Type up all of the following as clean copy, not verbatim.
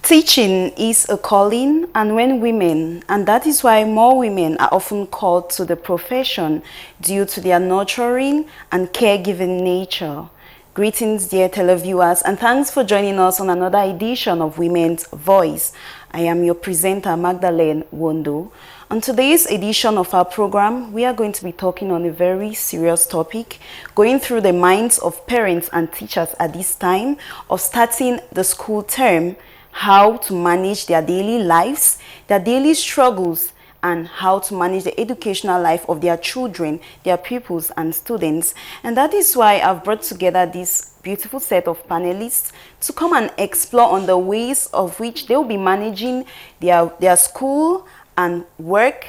Teaching is a calling, and that is why more women are often called to the profession due to their nurturing and caregiving nature. Greetings, dear televiewers, and thanks for joining us on another edition of Women's Voice. I am your presenter, Magdalene Wondo. On today's edition of our program, we are going to be talking on a very serious topic, going through the minds of parents and teachers at this time of starting the school term, how to manage their daily lives, their daily struggles, and how to manage the educational life of their children, their pupils and students. And that is why I've brought together this beautiful set of panelists to come and explore on the ways of which they'll be managing their school and work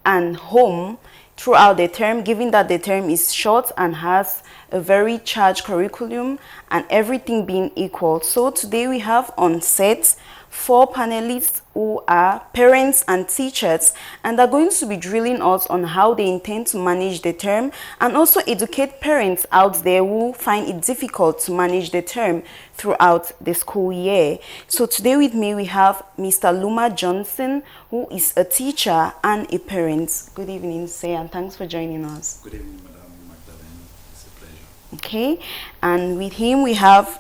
and home throughout the term, given that the term is short and has a very charged curriculum and everything being equal. So today we have on set 4 panelists who are parents and teachers, and they're going to be drilling us on how they intend to manage the term and also educate parents out there who find it difficult to manage the term throughout the school year. So today with me we have Mr. Luma Johnson, who is a teacher and a parent. Good evening, sir, and thanks for joining us. Good evening, Madam Magdalene. It's a pleasure. Okay, and with him we have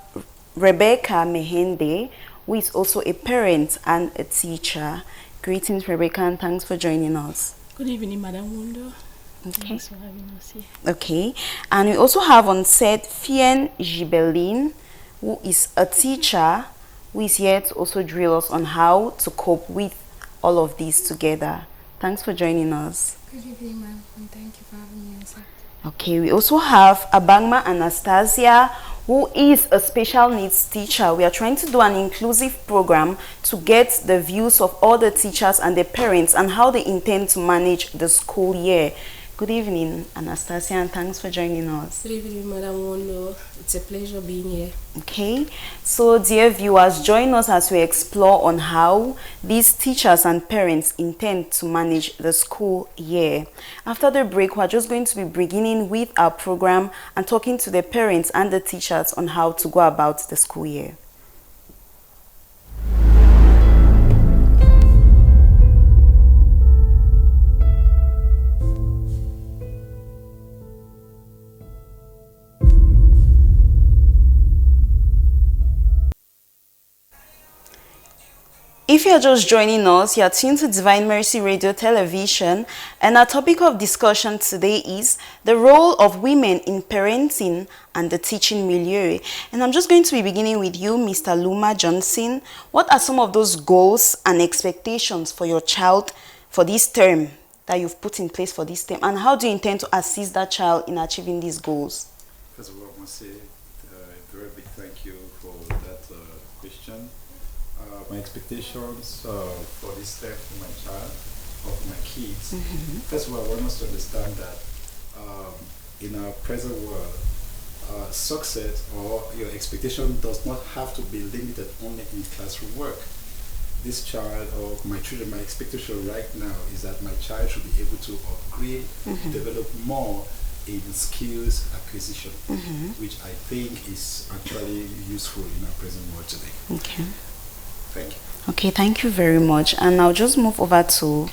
Rebecca Mehende, who is also a parent and a teacher. Greetings, Rebecca, and thanks for joining us. Good evening, Madam Wondo. Okay. Thanks for having us here. Okay, and we also have on set Fien Gibelin, who is a teacher, who is here to also drill us on how to cope with all of these together. Thanks for joining us. Good evening, ma'am, and thank you for having me on set. Okay, we also have Abangma Anastasia, who is a special needs teacher. We are trying to do an inclusive program to get the views of all the teachers and the parents and how they intend to manage the school year. Good evening, Anastasia, and thanks for joining us. Good evening, Madam Wondo. It's a pleasure being here. Okay, so dear viewers, join us as we explore on how these teachers and parents intend to manage the school year. After the break, we're just going to be beginning with our program and talking to the parents and the teachers on how to go about the school year. If you're just joining us, you're tuned to Divine Mercy Radio Television, and our topic of discussion today is the role of women in parenting and the teaching milieu. And I'm just going to be beginning with you, Mr. Luma Johnson. What are some of those goals and expectations for your child for this term that you've put in place for this term, and how do you intend to assist that child in achieving these goals? First of all, I must say a very big thank you for that question. My expectations for this term for my child or for my kids. First of all, I want us to understand that in our present world, success or your expectation does not have to be limited only in classroom work. This child or my children, my expectation right now is that my child should be able to upgrade, develop more in skills acquisition, which I think is actually useful in our present world today. Okay. Thank you. Okay, thank you very much. And I'll just move over to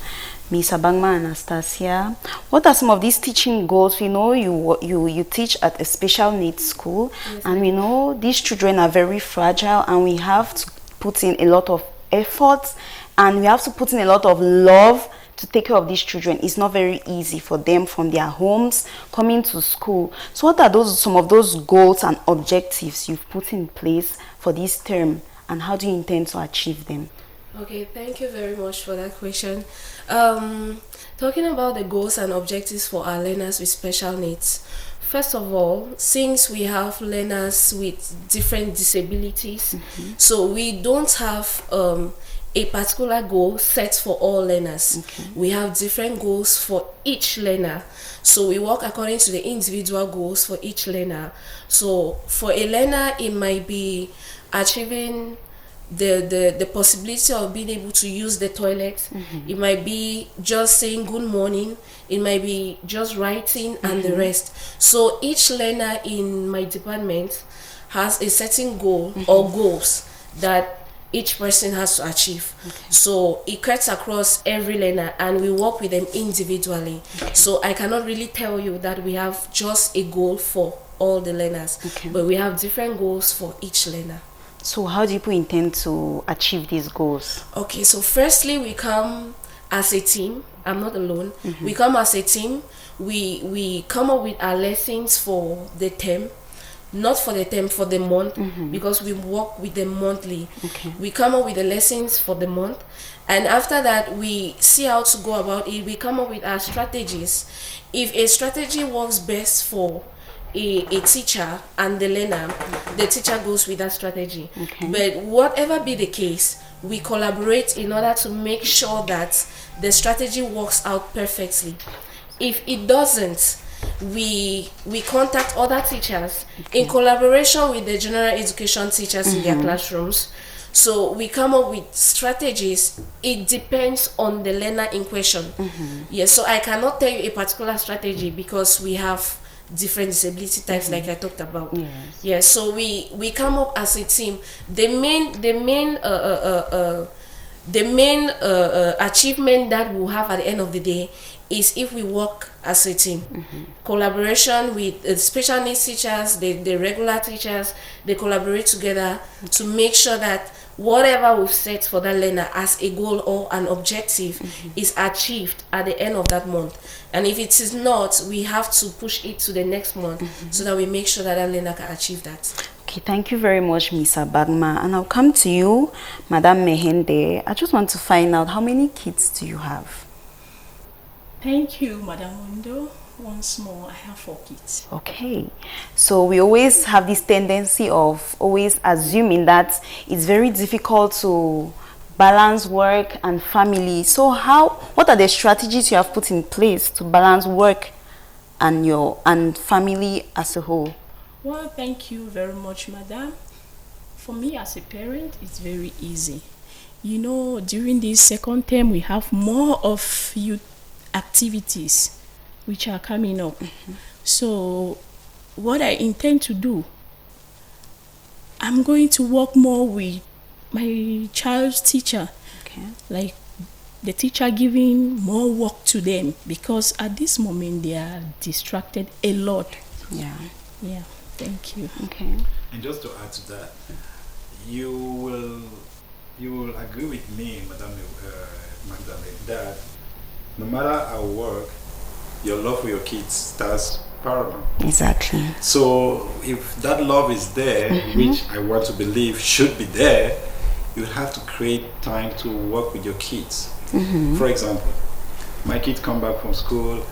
Ms. Abangma Anastasia. What are some of these teaching goals? We know you teach at a special needs school, yes, and we know these children are very fragile, and we have to put in a lot of effort, and we have to put in a lot of love to take care of these children. It's not very easy for them from their homes coming to school. So what are some of those goals and objectives you've put in place for this term, and how do you intend to achieve them? Okay, thank you very much for that question. Talking about the goals and objectives for our learners with special needs. First of all, since we have learners with different disabilities, so we don't have a particular goal set for all learners. We have different goals for each learner. So we work according to the individual goals for each learner. So for a learner, it might be achieving the possibility of being able to use the toilet. It might be just saying good morning. It might be just writing and the rest. So each learner in my department has a certain goal or goals that each person has to achieve. So it cuts across every learner and we work with them individually. So I cannot really tell you that we have just a goal for all the learners, but we have different goals for each learner. So how do you intend to achieve these goals? Okay, so firstly we come as a team. I'm not alone. We come as a team. We come up with our lessons for the term, not for the term, for the month, because we work with them monthly. We come up with the lessons for the month, and after that we see how to go about it. We come up with our strategies. If a strategy works best for a teacher and the learner, the teacher goes with that strategy. But whatever be the case, we collaborate in order to make sure that the strategy works out perfectly. If it doesn't, we contact other teachers in collaboration with the general education teachers in their classrooms. So we come up with strategies. It depends on the learner in question. Yes, so I cannot tell you a particular strategy because we have different disability types, like I talked about. Yes, so we come up as a team. The main achievement that we'll have at the end of the day is if we work as a team. Collaboration with the special needs teachers, the regular teachers, they collaborate together to make sure that whatever we've set for that learner as a goal or an objective is achieved at the end of that month. And if it is not, we have to push it to the next month so that we make sure that that learner can achieve that. Okay, thank you very much, Miss Abagma. And I'll come to you, Madam Mehende. I just want to find out, how many kids do you have? Thank you, Madam Windo. Once more, I have 4 kids. Okay, so we always have this tendency of always assuming that it's very difficult to balance work and family. So what are the strategies you have put in place to balance work and family as a whole? Well, thank you very much, Madam. For me as a parent, it's very easy. You know, during this second term, we have more of youth activities which are coming up. So what I intend to do, I'm going to work more with my child's teacher, like the teacher giving more work to them, because at this moment they are distracted a lot. Yeah, thank you. Okay. And just to add to that, you will agree with me, Madam Magdalene, that no matter our work, your love for your kids starts paramount. Exactly. So if that love is there, which I want to believe should be there, you have to create time to work with your kids. For example, my kids come back from school.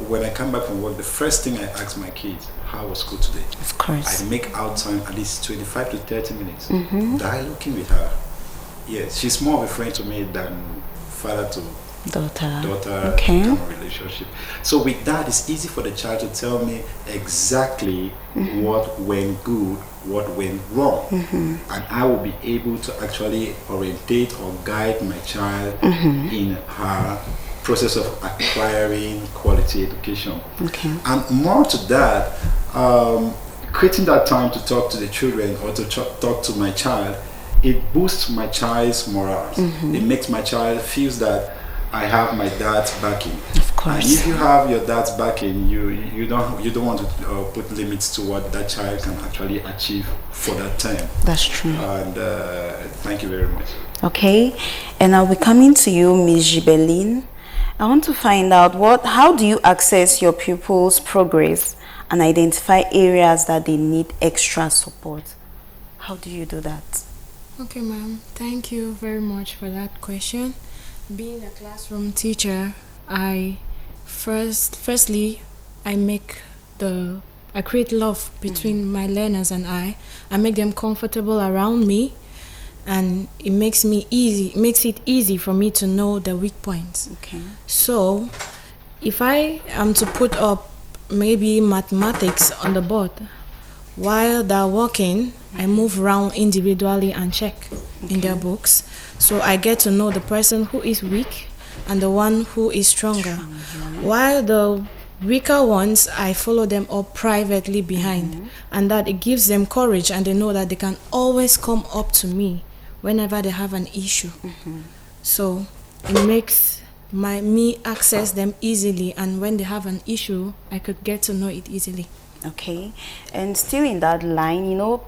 When I come back from work, the first thing I ask my kids, how was school today? Of course. I make out time, at least 25 to 30 minutes, dialoguing with her. Yes, she's more of a friend to me than father to daughter kind of relationship. So with that, it's easy for the child to tell me exactly what went good, what went wrong, and I will be able to actually orientate or guide my child in her process of acquiring quality education. And more to that, creating that time to talk to the children or to talk to my child, it boosts my child's morale. It makes my child feel that I have my dad's backing. Of course. And if you have your dad's backing, you don't want to put limits to what that child can actually achieve for that time. That's true. And thank you very much. Okay, and I'll be coming to you, Ms. Gibeline. I want to find out how do you access your pupils' progress and identify areas that they need extra support? How do you do that? Okay, ma'am. Thank you very much for that question. Being a classroom teacher, I firstly create love between my learners and I make them comfortable around me, and it makes it easy for me to know the weak points. So if I am to put up maybe mathematics on the board, while they're working, I move around individually and check in their books. So I get to know the person who is weak and the one who is stronger. While the weaker ones, I follow them up privately behind. And that it gives them courage, and they know that they can always come up to me whenever they have an issue. So it makes me access them easily, and when they have an issue, I could get to know it easily. Okay, and still in that line, you know,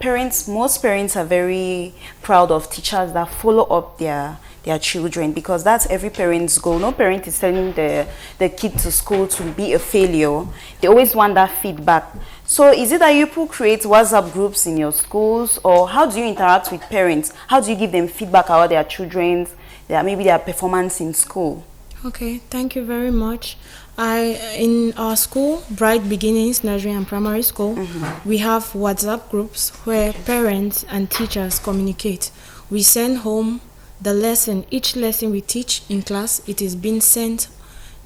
most parents are very proud of teachers that follow up their children, because that's every parent's goal. No parent is sending the kid to school to be a failure. They always want that feedback. So is it that you people create WhatsApp groups in your schools, or how do you interact with parents? How do you give them feedback about their children's, maybe their performance in school? Okay, thank you very much. In our school, Bright Beginnings Nursery and Primary School, we have WhatsApp groups where parents and teachers communicate. We send home the lesson. Each lesson we teach in class, it is being sent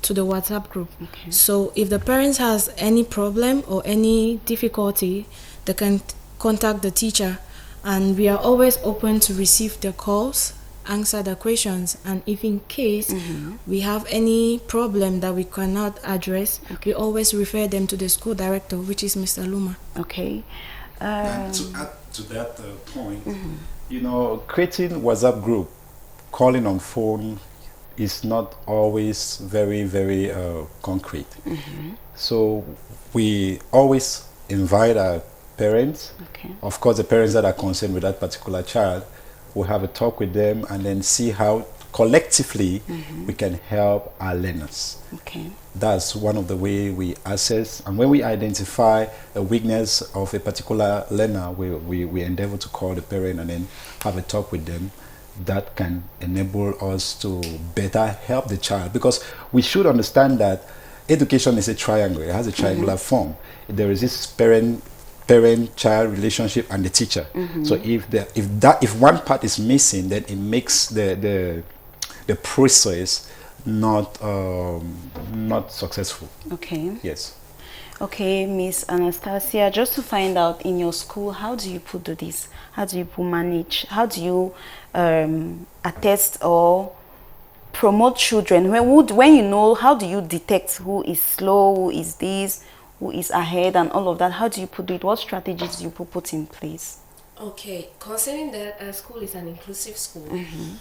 to the WhatsApp group. Okay. So if the parents has any problem or any difficulty, they can contact the teacher, and we are always open to receive the calls, answer the questions, and if in case we have any problem that we cannot address, we always refer them to the school director, which is Mr. Luma. Okay. And to add to that point, you know, creating WhatsApp group, calling on phone is not always very, very concrete. So we always invite our parents, of course the parents that are concerned with that particular child. We'll have a talk with them and then see how collectively we can help our learners. Okay. That's one of the way we assess, and when we identify a weakness of a particular learner, we endeavor to call the parent and then have a talk with them. That can enable us to better help the child, because we should understand that education is a triangle. It has a triangular form. There is this parent-child relationship and the teacher. So if one part is missing, then it makes the process not successful. Okay. Yes. Okay, Miss Anastasia, just to find out, in your school, how do you do this? How do you manage? How do you attest or promote children? When you know, how do you detect who is slow, who is this, who is ahead, and all of that? How do you do it? What strategies do you put in place? Okay, considering that our school is an inclusive school,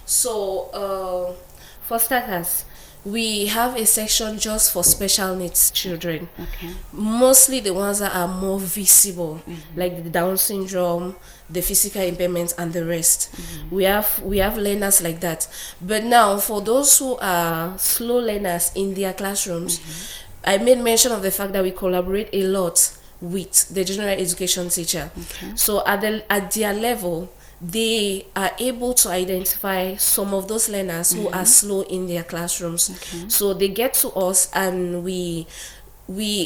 so for starters, we have a section just for special needs children. Okay. Mostly the ones that are more visible, like the Down syndrome, the physical impairments, and the rest. We have learners like that. But now, for those who are slow learners in their classrooms, I made mention of the fact that we collaborate a lot with the general education teacher. Okay. So at their level, they are able to identify some of those learners who are slow in their classrooms. Okay. So they get to us, and we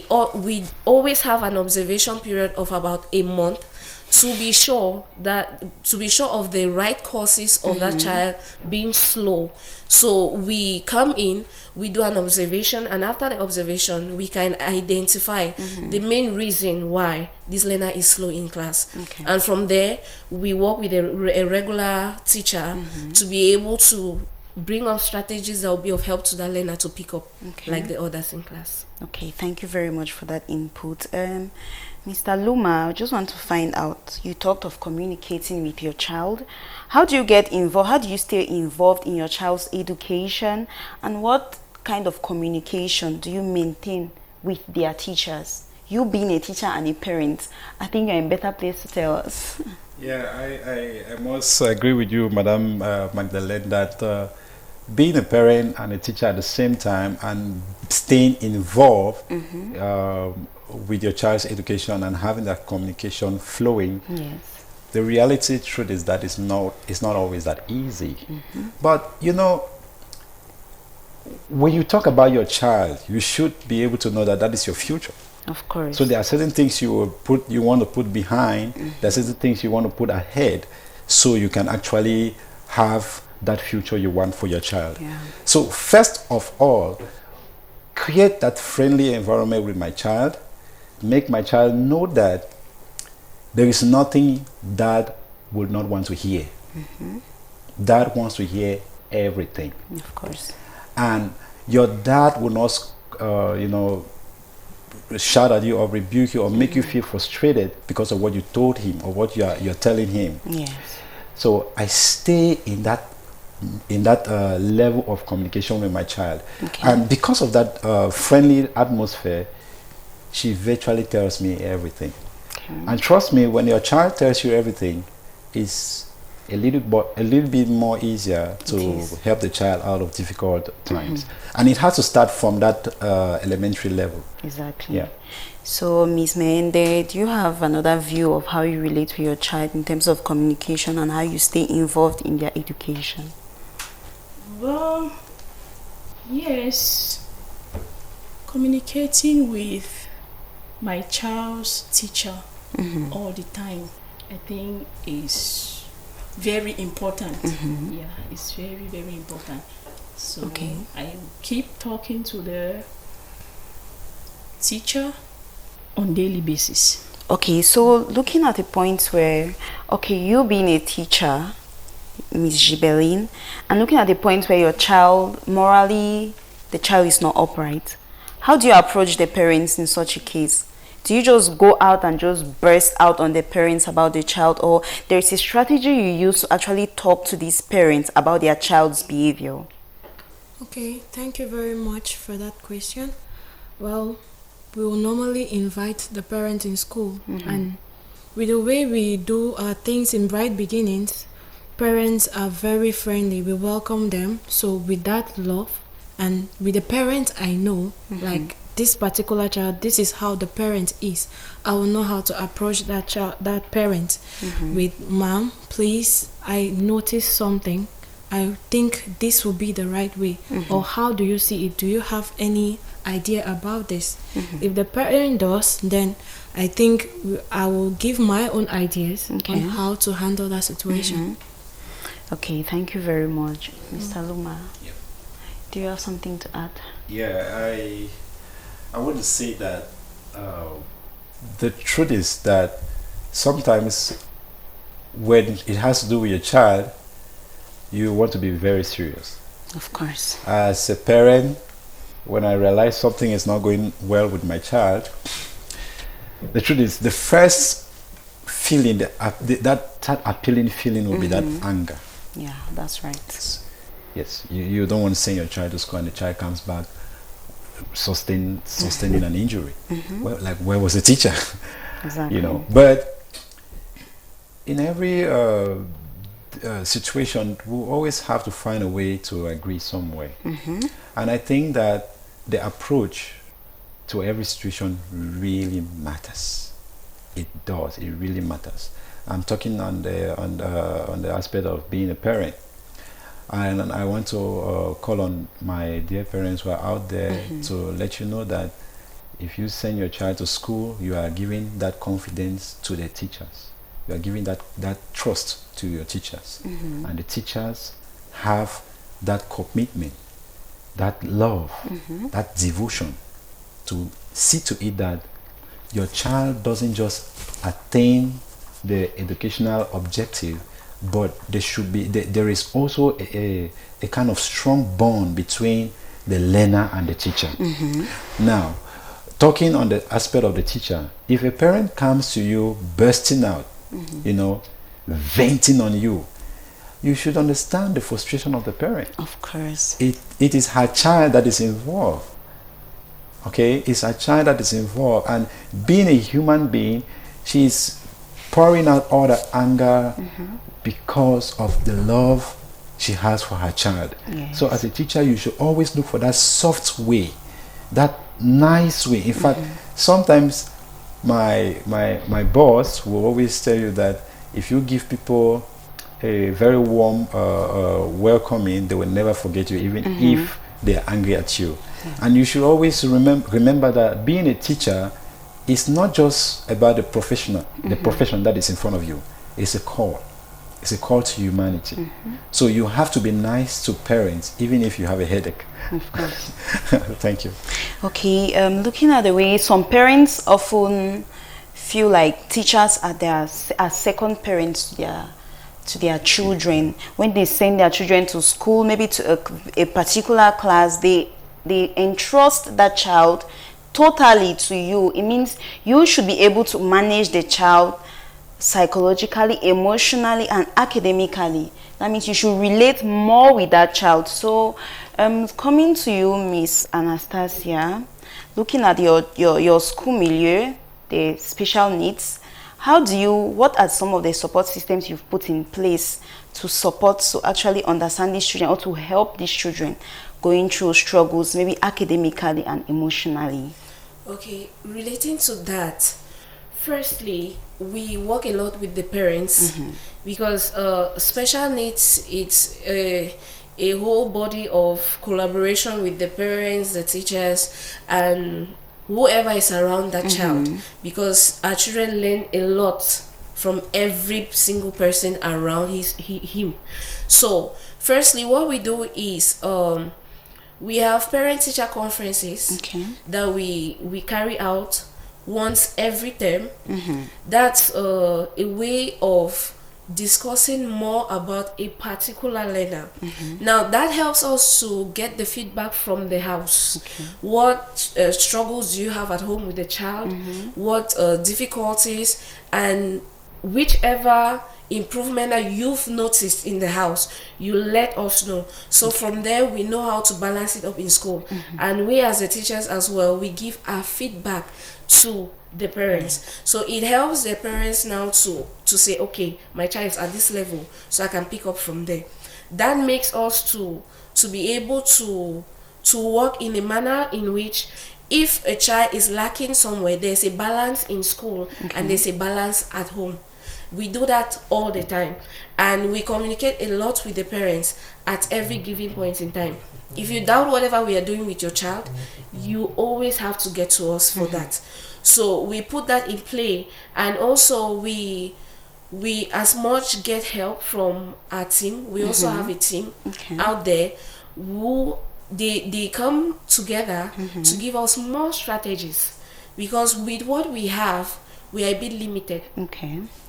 always have an observation period of about a month to be sure of the right causes of that child being slow. So we come in, we do an observation, and after the observation, we can identify the main reason why this learner is slow in class. Okay. And from there, we work with a regular teacher to be able to bring up strategies that will be of help to that learner to pick up like the others in class. Okay, thank you very much for that input. Mr. Luma, I just want to find out, you talked of communicating with your child. How do you get involved? How do you stay involved in your child's education? And what kind of communication do you maintain with their teachers? You being a teacher and a parent, I think you're in a better place to tell us. Yeah, I must agree with you, Madam Magdalene, that being a parent and a teacher at the same time and staying involved with your child's education and having that communication flowing, the reality truth is that it's not always that easy. But you know, when you talk about your child, you should be able to know that is your future. Of course. So there are certain things you want to put behind, there are certain things you want to put ahead, so you can actually have that future you want for your child. Yeah. So first of all, create that friendly environment with my child. Make my child know that there is nothing Dad would not want to hear. Dad wants to hear everything. Of course. And your dad will not, shout at you or rebuke you or make you feel frustrated because of what you told him or what you're telling him. Yes. So I stay in that level of communication with my child, and because of that friendly atmosphere, she virtually tells me everything. And trust me, when your child tells you everything, it's a little bit more easier to help the child out of difficult times. And it has to start from that elementary level. Exactly. Yeah. So, Ms. Meende, do you have another view of how you relate to your child in terms of communication and how you stay involved in their education? Well, yes. Communicating with my child's teacher all the time, I think, is very important. Yeah, it's very, very important. So I keep talking to the teacher on daily basis. Okay, so looking at the point where, you being a teacher, Ms. Gibelline, and looking at the point where your child, morally, the child is not upright, how do you approach the parents in such a case? Do you just go out and just burst out on the parents about the child, or there is a strategy you use to actually talk to these parents about their child's behavior? Okay, thank you very much for that question. Well, we will normally invite the parents in school, and with the way we do things in Bright Beginnings, parents are very friendly. We welcome them. So with that love, and with the parents I know, like this particular child, this is how the parent is. I will know how to approach that child, that parent, with, ma'am, please, I noticed something. I think this will be the right way. Or how do you see it? Do you have any idea about this? If the parent does, then I think I will give my own ideas on how to handle that situation. Okay, thank you very much. Mr. Luma, do you have something to add? Yeah, I want to say that the truth is that sometimes when it has to do with your child, you want to be very serious. Of course. As a parent, when I realize something is not going well with my child, the truth is the first feeling, that appealing feeling will be that anger. Yeah, that's right. Yes, you don't want to send your child to school and the child comes back sustaining an injury. Well, like, where was the teacher? Exactly. You know, but in every situation, we always have to find a way to agree some way. And I think that the approach to every situation really matters. It does. It really matters. I'm talking on the aspect of being a parent. And I want to call on my dear parents who are out there to let you know that if you send your child to school, you are giving that confidence to the teachers. You are giving that trust to your teachers. And the teachers have that commitment, that love, that devotion to see to it that your child doesn't just attain the educational objective, but there is also a kind of strong bond between the learner and the teacher. Now, talking on the aspect of the teacher, if a parent comes to you bursting out, venting on you, you should understand the frustration of the parent. Of course. It is her child that is involved. Okay, it's her child that is involved, and being a human being, she's pouring out all the anger because of the love she has for her child. Yes. So as a teacher, you should always look for that soft way, that nice way. In fact, sometimes my boss will always tell you that if you give people a very warm welcoming, they will never forget you, even if they are angry at you. And you should always remember that being a teacher is not just about the profession that is in front of you. It's a call. It's a call to humanity. So you have to be nice to parents, even if you have a headache. Of course. Thank you. Okay, looking at the way some parents often feel like teachers are second parents to their children. When they send their children to school, maybe to a particular class, they entrust that child totally to you. It means you should be able to manage the child psychologically, emotionally, and academically. That means you should relate more with that child. So, coming to you, Miss Anastasia, looking at your school milieu, the special needs, what are some of the support systems you've put in place to actually understand these children or to help these children going through struggles, maybe academically and emotionally? Okay, relating to that, firstly, we work a lot with the parents because special needs, it's a whole body of collaboration with the parents, the teachers, and whoever is around that child, because our children learn a lot from every single person around him. So firstly, what we do is we have parent teacher conferences that we carry out once every term. That's a way of discussing more about a particular learner. Now that helps us to get the feedback from the house. What struggles do you have at home with the child? What difficulties, and whichever improvement that you've noticed in the house, you let us know. So from there we know how to balance it up in school. And we as the teachers as well, we give our feedback to the parents. So it helps the parents now to say, okay, my child is at this level, so I can pick up from there. That makes us to be able to work in a manner in which if a child is lacking somewhere, there's a balance in school and there's a balance at home. We do that all the time, and we communicate a lot with the parents at every given point in time. If you doubt whatever we are doing with your child, you always have to get to us for that. So we put that in play, and also we as much get help from our team. We also have a team out there who they come together to give us more strategies, because with what we have, we are a bit limited.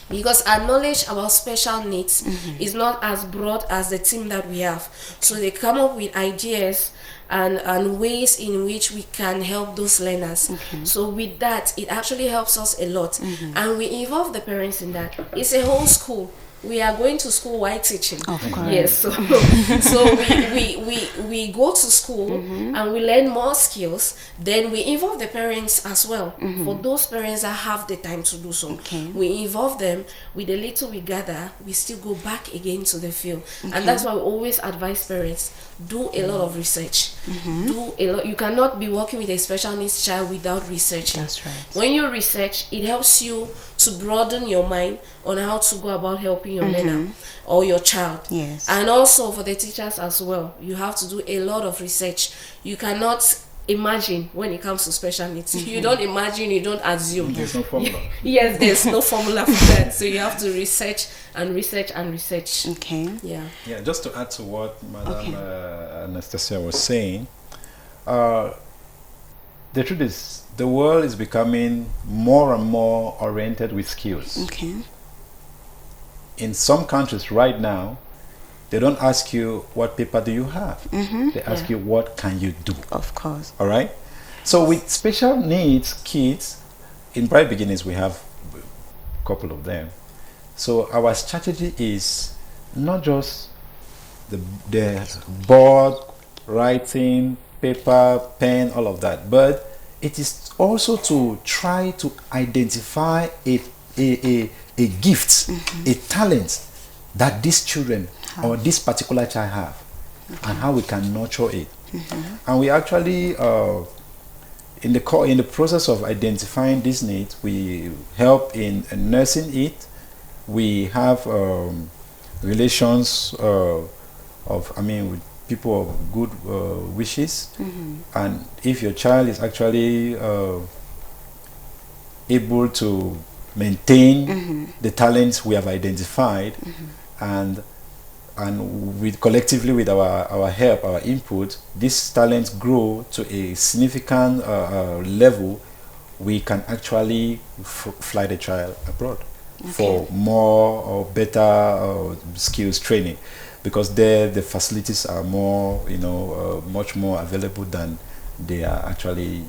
Because our knowledge about special needs is not as broad as the team that we have. So they come up with ideas and ways in which we can help those learners. So with that, it actually helps us a lot. And we involve the parents in that. It's a whole school. We are going to school while teaching. Of course. Yes. So we go to school and we learn more skills. Then we involve the parents as well. For those parents that have the time to do so, we involve them. With the little we gather, we still go back again to the field. And that's why we always advise parents, do a lot of research. Do a lot. You cannot be working with a special needs child without researching. That's right. When you research, it helps you to broaden your mind on how to go about helping your learner or your child. Yes. And also for the teachers as well, you have to do a lot of research. You cannot imagine when it comes to special needs. You don't imagine, you don't assume. There's no formula. Yes, there's no formula for that. So you have to research and research and research. Yeah. Yeah, just to add to what Madam Anastasia was saying, the truth is the world is becoming more and more oriented with skills. In some countries right now, they don't ask you what paper do you have. They ask you what can you do. Of course. All right. So with special needs kids, in Bright Beginnings we have a couple of them. So our strategy is not just the board, writing, paper, pen, all of that, but it is also to try to identify a gift, a talent that these children or this particular child have, and how we can nurture it. And we actually in the process of identifying these needs, we help in nursing it. We have relations with people of good wishes, and if your child is actually able to maintain the talents we have identified, and with collectively with our help, our input, these talents grow to a significant level, we can actually fly the child abroad for more or better skills training, because there the facilities are more, much more available than they are actually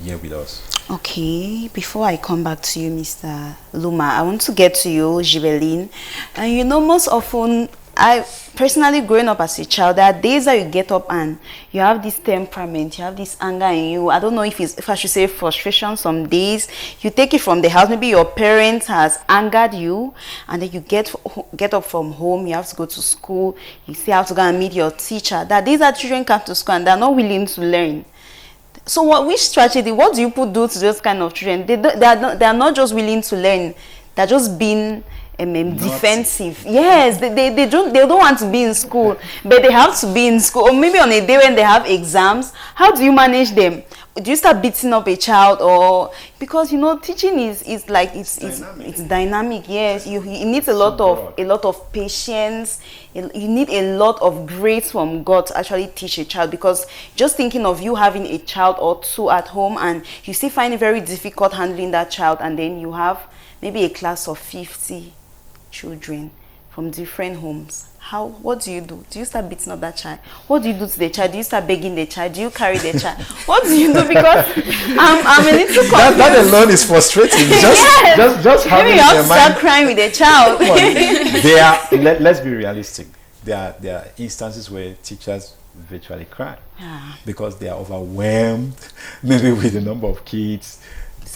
here with us. Okay, before I come back to you, Mr. Luma, I want to get to you, Jibeline. And you know, most often, I personally, growing up as a child, there are days that you get up and you have this temperament, you have this anger in you. I don't know if I should say frustration. Some days you take it from the house. Maybe your parents has angered you, and then you get up from home. You have to go to school. You still have to go and meet your teacher. That days that children come to school and they're not willing to learn. So which strategy, what do you do to those kind of children? They are not just willing to learn. They're just being defensive. Yes, they don't want to be in school, but they have to be in school. Or maybe on a day when they have exams, how do you manage them? Do you start beating up a child? Or because you know teaching is like it's dynamic. Yes, you need a lot of patience. You need a lot of grace from God to actually teach a child, because just thinking of you having a child or two at home and you still find it very difficult handling that child, and then you have maybe a class of 50 children from different homes. What do you do? Do you start beating up that child? What do you do to the child? Do you start begging the child? Do you carry the child? What do you do? Because I'm a little confused. That alone is frustrating. Just having maybe you have to start crying with the child. Let's be realistic. There are instances where teachers virtually cry because they are overwhelmed, maybe with the number of kids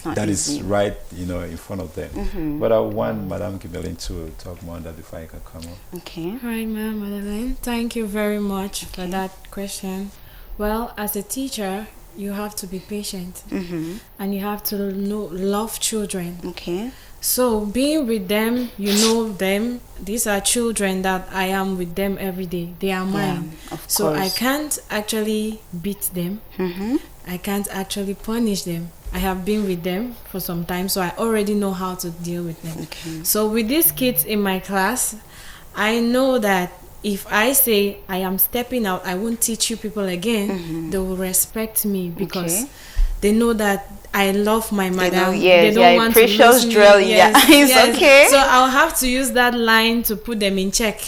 that is right, in front of them. But I want Madame Jibeline to talk more on that before I can come on. Okay. Right, Madam Madeleine. Thank you very much for that question. Well, as a teacher, you have to be patient, and you have to love children. Okay. So being with them, you know them. These are children that I am with them every day. They are mine. So I can't actually beat them. I can't actually punish them. I have been with them for some time, so I already know how to deal with them. Okay. So with these kids in my class, I know that if I say I am stepping out, I won't teach you people again, they will respect me because they know that I love my madam. They don't want precious to lose drill. me. Yes. Okay. So I'll have to use that line to put them in check.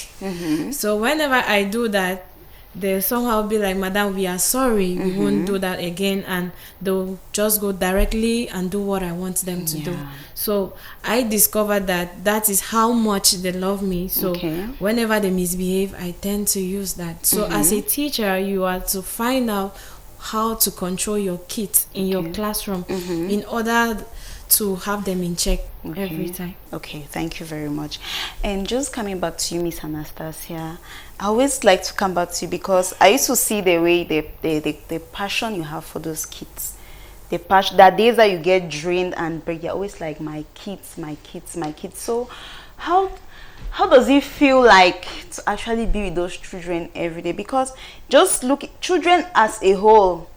So whenever I do that, they somehow be like, Madam, we are sorry, we won't do that again, and they'll just go directly and do what I want them to do. So I discovered that is how much they love me. So whenever they misbehave, I tend to use that. So as a teacher, you are to find out how to control your kids in your classroom in order to have them in check every time. Okay, thank you very much. And just coming back to you, Miss Anastasia, I always like to come back to you because I used to see the way the passion you have for those kids. The passion, that days that you get drained and you're always like, my kids, my kids, my kids. So how does it feel like to actually be with those children every day? Because just look, children as a whole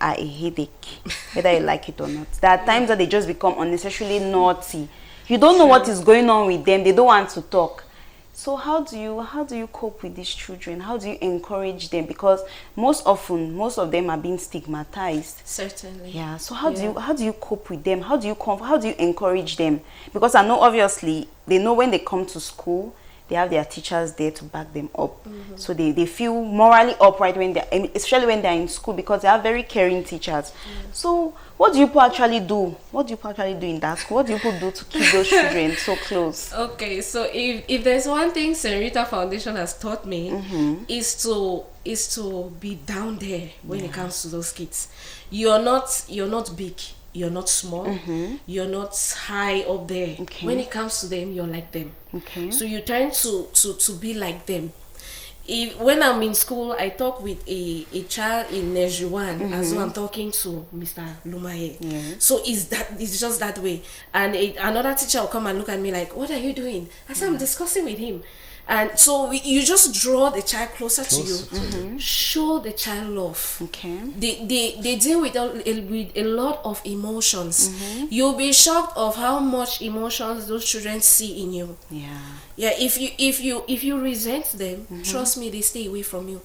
are a headache, whether you like it or not. There are times that they just become unnecessarily naughty. You don't know what is going on with them. They don't want to talk. So how do you cope with these children? How do you encourage them? Because most of them are being stigmatized. Certainly. Yeah. So how do you cope with them? How do you encourage them? Because I know obviously they know when they come to school, they have their teachers there to back them up. So they feel morally upright especially when they're in school, because they have very caring teachers. So what do you actually do? What do you actually do in that school? What do you do to keep those children so close? Okay, so if there's one thing Senorita Foundation has taught me, is to be down there when it comes to those kids. You're not big. You're not small. You're not high up there. When it comes to them, you're like them. So you tend to be like them. When I'm in school, I talk with a child in Nejuan as though I'm talking to Mr. Lumaye. So it's just that way. And another teacher will come and look at me like, what are you doing? I said, I'm discussing with him. And so you just draw the child closer to you. Show the child love. They deal with a lot of emotions. You'll be shocked of how much emotions those children see in you. If you resent them, trust me, they stay away from you.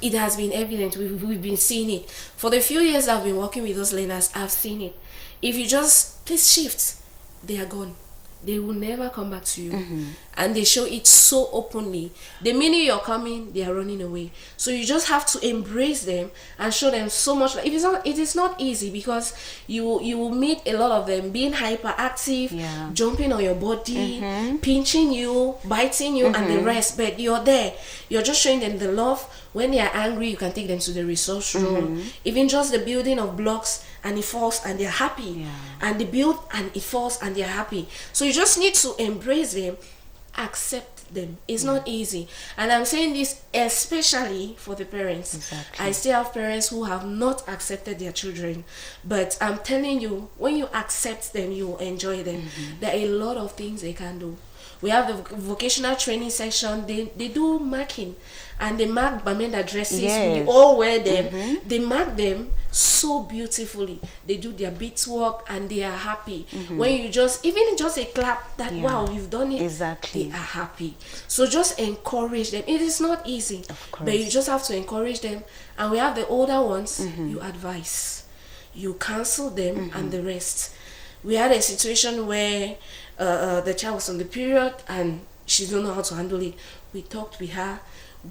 It has been evident. We've been seeing it for the few years I've been working with those learners. I've seen it. If you just please shift, they are gone. They will never come back to you. and they show it so openly. The minute you're coming, they are running away. So you just have to embrace them and show them so much. Like, it is not easy, because you will meet a lot of them being hyperactive, jumping on your body, pinching you, biting you, and the rest. But you're there. You're just showing them the love. When they are angry, you can take them to the resource room. Even just the building of blocks, and it falls and they're happy. And they build and it falls and they're happy. So you just need to embrace them, accept them. It's not easy. And I'm saying this especially for the parents. Exactly. I still have parents who have not accepted their children. But I'm telling you, when you accept them, you will enjoy them. There are a lot of things they can do. We have the vocational training section. They do marking, and they mark Bamenda dresses. We all wear them. They mark them so beautifully. They do their beads work, and they are happy. When you just, even just a clap, that wow, you've done it. Exactly. They are happy. So just encourage them. It is not easy, but you just have to encourage them. And we have the older ones. You advise, you counsel them, and the rest. We had a situation where the child was on the period and she didn't know how to handle it. We talked with her.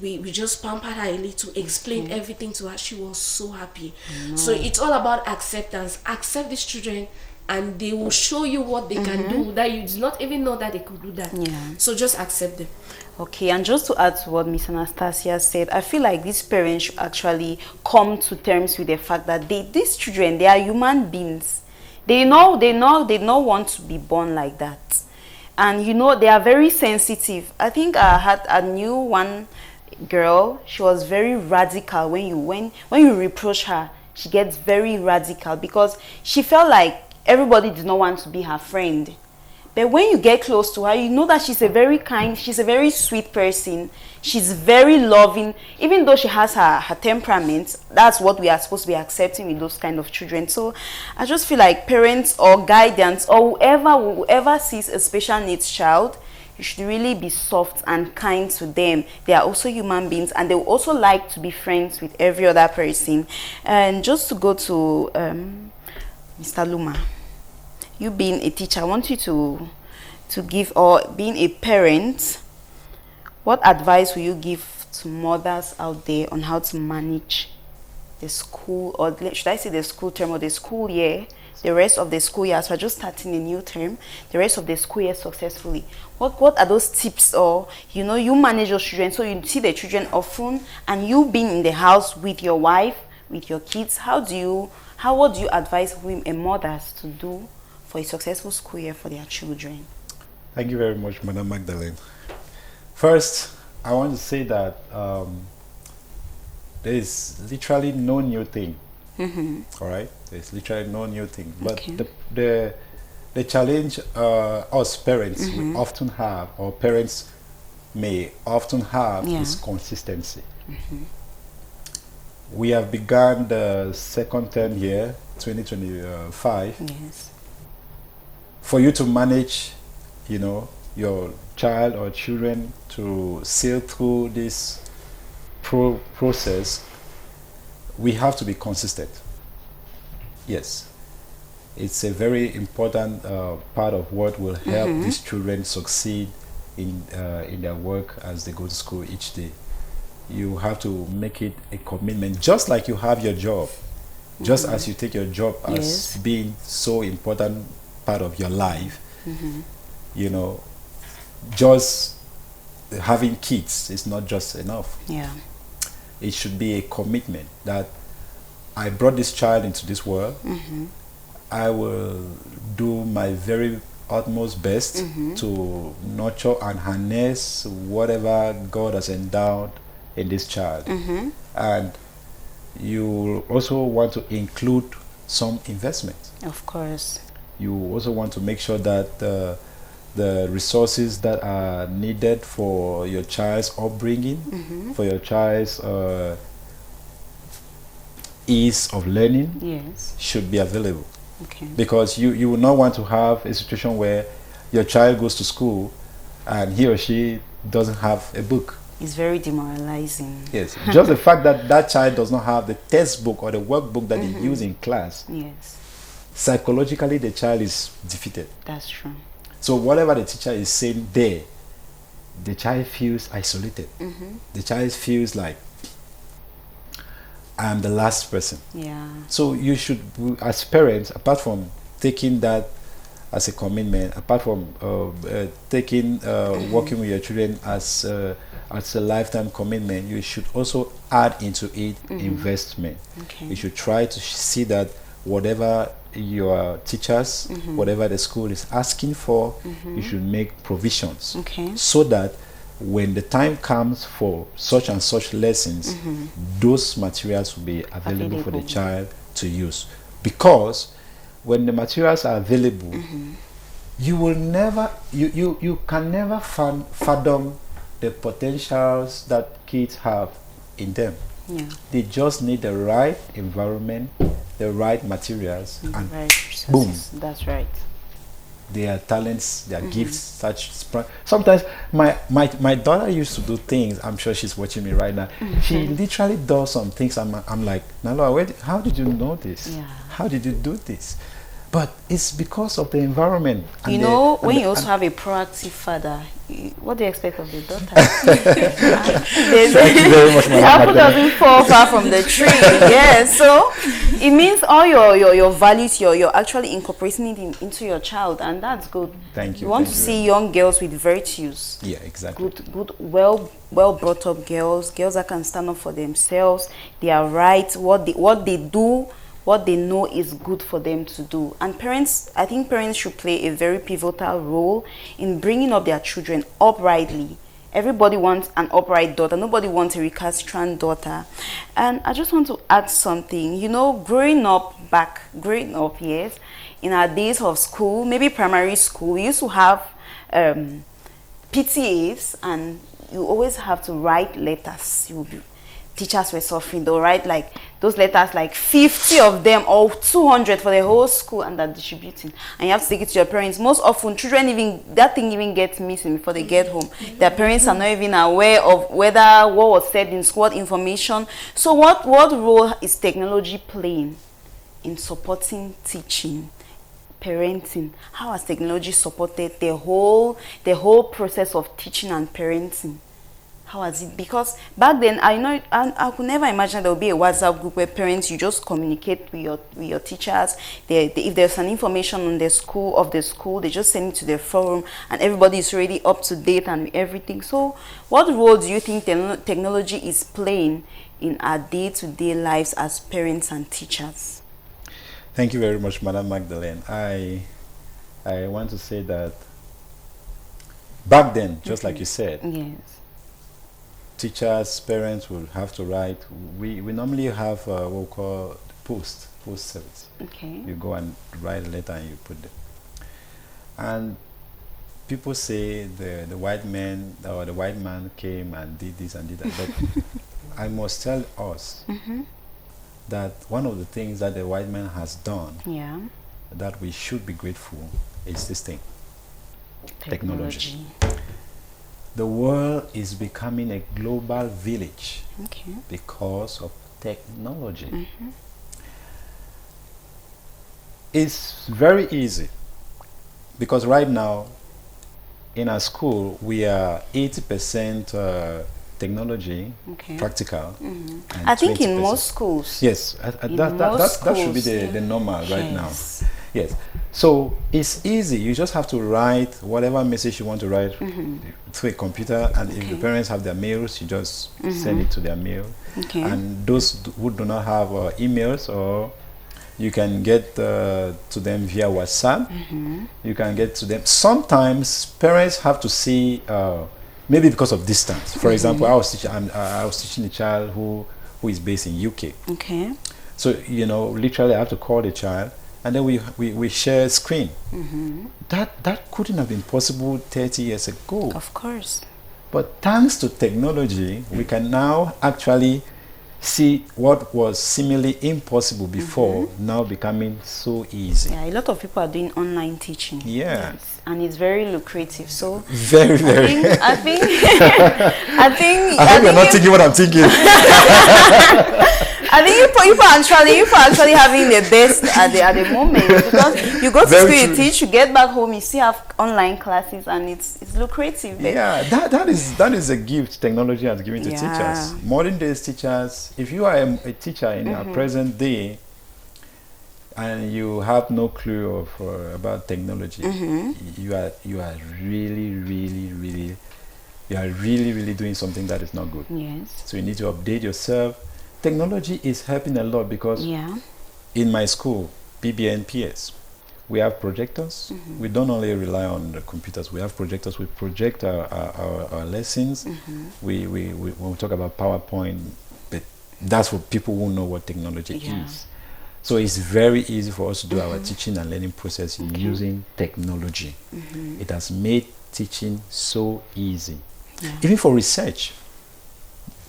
We just pampered her a little, explained everything to her. She was so happy. So it's all about acceptance. Accept these children, and they will show you what they can do that you did not even know that they could do that. So just accept them. Okay, and just to add to what Miss Anastasia said, I feel like these parents should actually come to terms with the fact that these children, they are human beings. They don't want to be born like that. And they are very sensitive. I think I knew one girl. She was very radical. When you reproach her, she gets very radical, because she felt like everybody did not want to be her friend. But when you get close to her, you know that she's a very kind, she's a very sweet person. She's very loving. Even though she has her temperament, that's what we are supposed to be accepting with those kind of children. So I just feel like parents or guidance or whoever sees a special needs child, you should really be soft and kind to them. They are also human beings, and they will also like to be friends with every other person. And just to go to Mr. Luma, you being a teacher, I want you to give, or being a parent, what advice will you give to mothers out there on how to manage the school, or should I say the school term or the school year, the rest of the school year? So we're just starting a new term, the rest of the school year successfully. What are those tips? Or you manage your children, so you see the children often, and you being in the house with your wife, with your kids. What do you advise women, mothers, to do for a successful school year for their children? Thank you very much, Madam Magdalene. First, I want to say that there is literally no new thing. All right, there's literally no new thing. But the challenge us parents we often have, or parents may often have, is consistency. We have begun the second term year, 2025. Yes. For you to manage, your child or children to sail through this process, we have to be consistent. Yes, it's a very important part of what will help these children succeed in their work as they go to school each day. You have to make it a commitment, just like you have your job, just as you take your job as being so important part of your life. Just having kids is not just enough. It should be a commitment that I brought this child into this world. I will do my very utmost best to nurture and harness whatever God has endowed in this child. And you also want to include some investment. Of course. You also want to make sure that the resources that are needed for your child's upbringing, for your child's ease of learning, should be available. Because you will not want to have a situation where your child goes to school and he or she doesn't have a book. It's very demoralizing. Yes, just the fact that that child does not have the textbook or the workbook that they use in class. Psychologically the child is defeated. That's true. So whatever the teacher is saying there, the child feels isolated. The child feels like I'm the last person. Yeah. So you should, as parents, apart from taking that as a commitment, apart from taking working with your children as a lifetime commitment, you should also add into it investment. Okay. You should try to see that whatever your teachers, whatever the school is asking for, you should make provisions. Okay. So that when the time comes for such and such lessons, those materials will be available for the child to use. Because when the materials are available, you will never, you can never fathom the potentials that kids have in them. Yeah. They just need the right environment, the right materials, and Right. boom, That's right. their talents, their gifts, such sometimes my daughter used to do things. I'm sure she's watching me right now. She literally does some things. I'm like, Nala, how did you know this? Yeah. How did you do this? But it's because of the environment. You and know, the- when and you the- also have a proactive father, what do you expect of the daughter? Thank you very much, The Madam apple Magdalene. doesn't fall far from the tree. Yeah, so it means all your values, you're actually incorporating it into your child, and that's good. Thank you. You want thank to you see very young girls with virtues. much. Yeah, exactly. Good, well brought up girls that can stand up for themselves. They are right. What they do, what they know is good for them to do. And I think parents should play a very pivotal role in bringing up their children uprightly. Everybody wants an upright daughter. Nobody wants a recalcitrant daughter. And I just want to add something. You know, growing up, yes, in our days of school, maybe primary school, we used to have PTAs, and you always have to write letters. Teachers were suffering. They'll write like those letters, like 50 of them or 200 for the whole school, and they're distributing. And you have to take it to your parents. Most often, children that thing even gets missing before they get home. Their parents are not even aware of what was said in school, what information. So what role is technology playing in supporting teaching, parenting? How has technology supported the whole process of teaching and parenting? How has it? Because back then, I could never imagine there would be a WhatsApp group where parents, you just communicate with your teachers. If there's an information on the school, they just send it to their forum, and everybody is already up to date and everything. So, what role do you think technology is playing in our day-to-day lives as parents and teachers? Thank you very much, Madam Magdalene. I want to say that back then, just like you said, Yes. teachers, parents will have to write. We normally have what we call post service. Okay. You go and write a letter and you put it. And people say the white man or the white man came and did this and did that. But I must tell us that one of the things that the white man has done, Yeah. that we should be grateful, is this thing: technology. The world is becoming a global village because of technology. It's very easy because right now in our school we are 80% technology, practical. And I think in 20%. most schools. Yes, that should be the normal right now. Yes. So it's easy. You just have to write whatever message you want to write through a computer, and if the parents have their mails, you just send it to their mail. And those who do not have emails, or you can get to them via WhatsApp. You can get to them. Sometimes parents have to see, maybe because of distance. For example, I was teaching a child who is based in UK. Okay. So literally, I have to call the child, and then we share screen. That couldn't have been possible 30 years ago. Of course. But thanks to technology, we can now actually see what was seemingly impossible before now becoming so easy. Yeah, a lot of people are doing online teaching. Yeah. Yes, and it's very lucrative. So Very, very. I think I hope you're not thinking what I'm thinking. I think you actually having the best at the moment, because you go to Very school, you true. teach, you get back home, you still have online classes, and it's lucrative. But Yeah, that is a gift technology has given to Yeah. teachers. Modern days teachers, if you are a teacher in our present day and you have no clue of about technology, you are really doing something that is not good. Yes. So you need to update yourself. Technology is helping a lot because Yeah. in my school, PBNPS, we have projectors. We don't only rely on the computers. We have projectors. We project our lessons. We when we talk about PowerPoint, but that's for people who know what technology Yeah. is. So it's very easy for us to do our teaching and learning process using technology. It has made teaching so easy. Yeah. Even for research.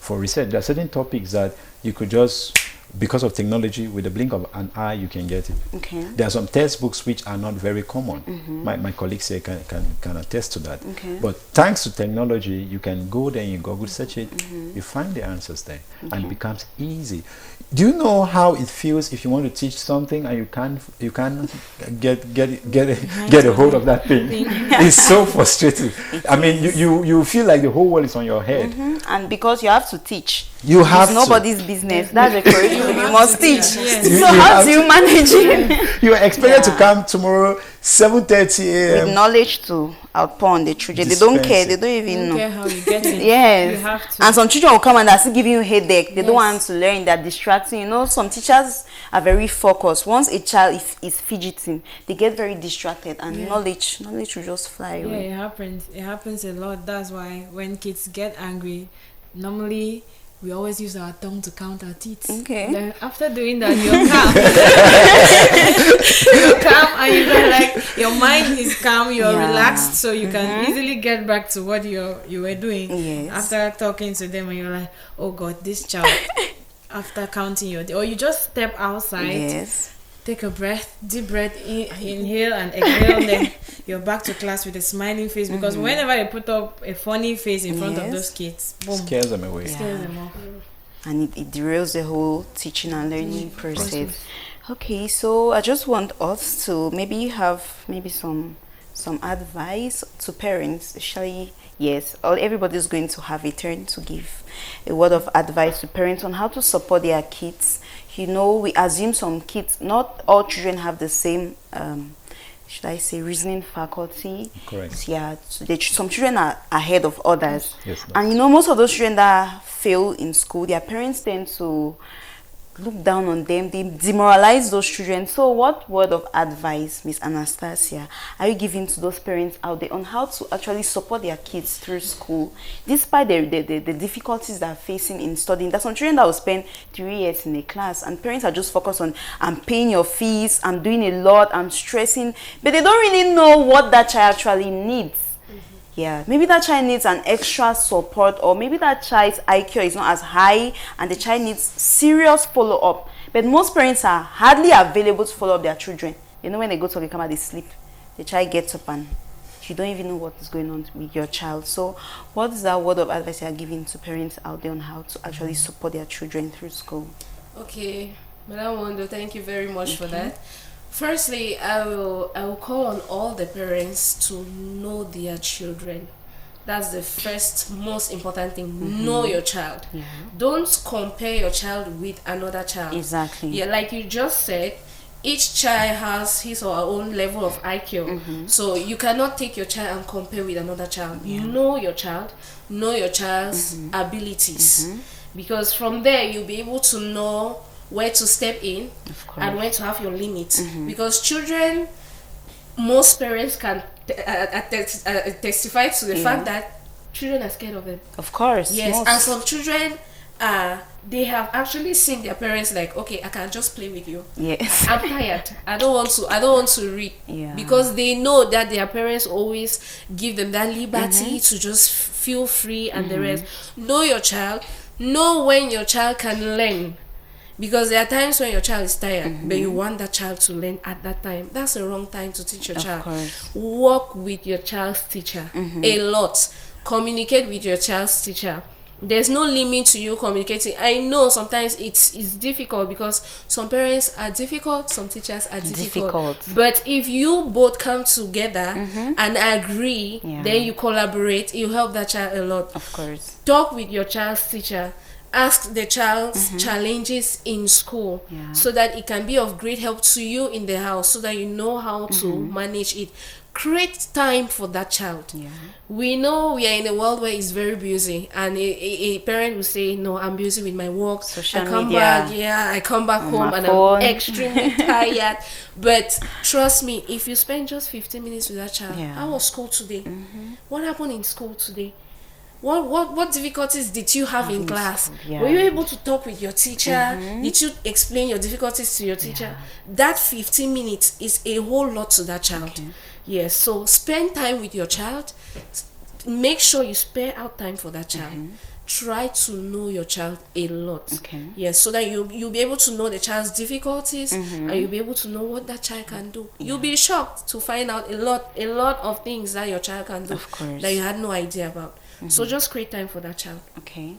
For research, there are certain topics that you could just, because of technology, with the blink of an eye, you can get it. Okay. There are some textbooks which are not very common. My colleagues here can attest to that. Okay. But thanks to technology, you can go there and you Google search it, you find the answers there, and it becomes easy. Do you know how it feels if you want to teach something and you can't get a hold of that thing? It's so frustrating. I mean, you feel like the whole world is on your head. And because you have to teach, You have it's to. nobody's business. That's the curriculum. You must teach. Yes. You So how have do you manage it? You are expected to Yeah. come tomorrow 7:30 With a.m. knowledge to outpour on the children. They don't care. They don't I even don't know. care how you get it. Yes. You have to. And some children will come and they're still giving you headache. They don't Yes. want to learn. They're distracting. You know, some teachers are very focused. Once a child is fidgeting, they get very distracted, and knowledge will just fly Yeah, away. it happens. It happens a lot. That's why when kids get angry, normally we always use our tongue to count our teeth. Okay. Then after doing that, you're calm. You're calm, and you're like your mind is calm. You're Yeah. relaxed, so you can easily get back to what you were doing. Yes. After talking to them, and you're like, oh God, this child. After counting your, or you just step outside. Yes. Take a breath, deep breath, inhale and exhale, then you're back to class with a smiling face, because whenever they put up a funny face in front of Yes. those kids, boom, Scares them away. scares them off. And it derails the whole teaching and learning process. Okay, so I just want us to maybe have some advice to parents, especially everybody's going to have a turn to give a word of advice to parents on how to support their kids. You know, we assume some kids, not all children have the same should I say reasoning faculty. Correct. Yeah, so some children are ahead of others. Yes, And you know, most of those children that fail in school, their parents tend to look down on them. They demoralize those children. So what word of advice, Miss Anastasia, are you giving to those parents out there on how to actually support their kids through school, despite the difficulties they're facing in studying? There's some children that will spend 3 years in a class, and parents are just focused on, I'm paying your fees, I'm doing a lot, I'm stressing, but they don't really know what that child actually needs. Yeah, maybe that child needs an extra support, or maybe that child's IQ is not as high and the child needs serious follow-up. But most parents are hardly available to follow up their children. You know, when they go to the camera, they sleep. The child gets up and you don't even know what is going on with your child. So what is that word of advice you are giving to parents out there on how to actually support their children through school? Okay, Madam Wando, thank you very much for that. Firstly, I will call on all the parents to know their children. That's the first most important thing. Know your child. Yeah. Don't compare your child with another child. Exactly. Yeah, like you just said, each child has his or her own level of IQ. So you cannot take your child and compare with another child. Know your child, know your child's abilities. Because from there you'll be able to know where to step in and where to have your limits. Because children, most parents can testify to the fact that children are scared of them. Of course. Yes, most. and some children they have actually seen their parents like, okay, I can just play with you. Yes. I'm tired. I don't want to read. Yeah. Because they know that their parents always give them that liberty to just feel free and the rest. Know your child. Know when your child can learn. Because there are times when your child is tired, but you want that child to learn at that time. That's the wrong time to teach your child. course. Work with your child's teacher a lot. Communicate with your child's teacher. There's no limit to you communicating. I know sometimes it's difficult because some parents are difficult, some teachers are difficult. But if you both come together and agree, then you collaborate, you help that child a lot. Of course. Talk with your child's teacher. Ask the child's challenges in school so that it can be of great help to you in the house, so that you know how to manage it. Create time for that child. We know we are in a world where it's very busy, and a parent will say, no, I'm busy with my work. Social I come media. back, I come back home and I'm extremely tired. But trust me, if you spend just 15 minutes with that child, how was school today? What happened in school today? What difficulties did you have in class? Were you able to talk with your teacher? Did you explain your difficulties to your teacher? That 15 minutes is a whole lot to that child. Yes, so spend time with your child. Make sure you spare out time for that child. Try to know your child a lot. Yes, so that you'll be able to know the child's difficulties, and you'll be able to know what that child can do. You'll be shocked to find out a lot of things that your child can do that you had no idea about. So just create time for that child.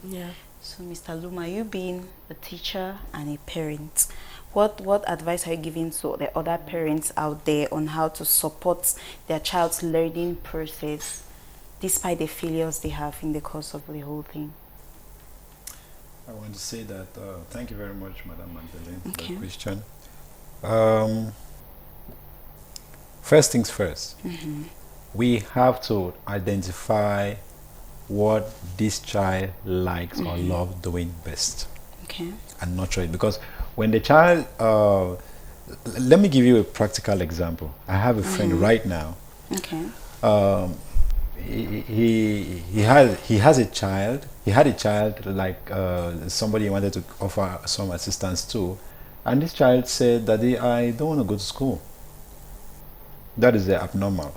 Yeah. So Mr. Luma, you being a teacher and a parent, what advice are you giving to the other parents out there on how to support their child's learning process despite the failures they have in the course of the whole thing? I want to say that thank you very much, Madam Magdalene, for that question. First things first, we have to identify what this child likes or loves doing best, and nurture it. Because when the child, let me give you a practical example. I have a friend right now. He has a child. He had a child like somebody wanted to offer some assistance to, and this child said, "Daddy, I don't want to go to school." That is the abnormal.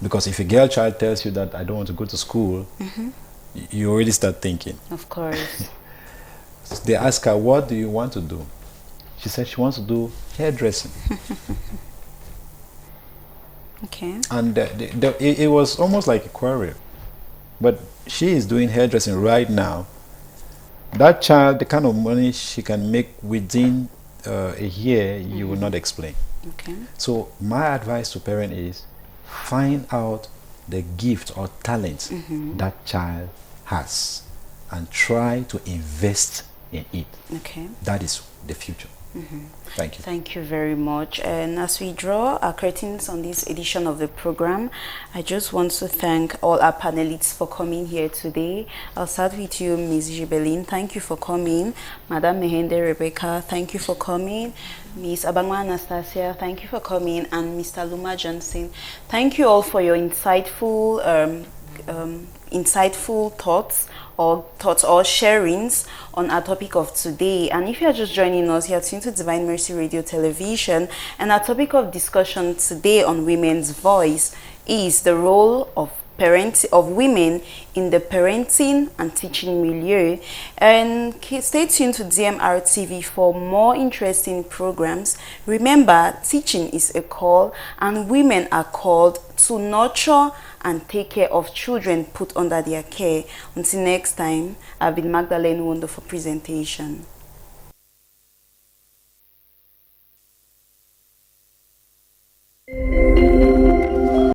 Because if a girl child tells you that I don't want to go to school, you already start thinking. Of course. They ask her, what do you want to do? She said she wants to do hairdressing. And it was almost like a quarrel. But she is doing hairdressing right now. That child, the kind of money she can make within a year, you will not explain. So my advice to parents is, find out the gift or talent that child has and try to invest in it. That is the future. Thank you. Thank you very much. And as we draw our curtains on this edition of the program, I just want to thank all our panelists for coming here today. I'll start with you, Ms. Gibelin. Thank you for coming. Madam Mehende Rebecca, thank you for coming. Ms. Abangwa Anastasia, thank you for coming. And Mr. Luma Johnson, thank you all for your insightful thoughts or sharings on our topic of today. And if you are just joining us, you are tuned to Divine Mercy Radio Television, and our topic of discussion today on Women's Voice is the role of women in the parenting and teaching milieu. And stay tuned to DMR TV for more interesting programs. Remember, teaching is a call, and women are called to nurture and take care of children put under their care. Until next time, I've been Magdalene Wondo for presentation.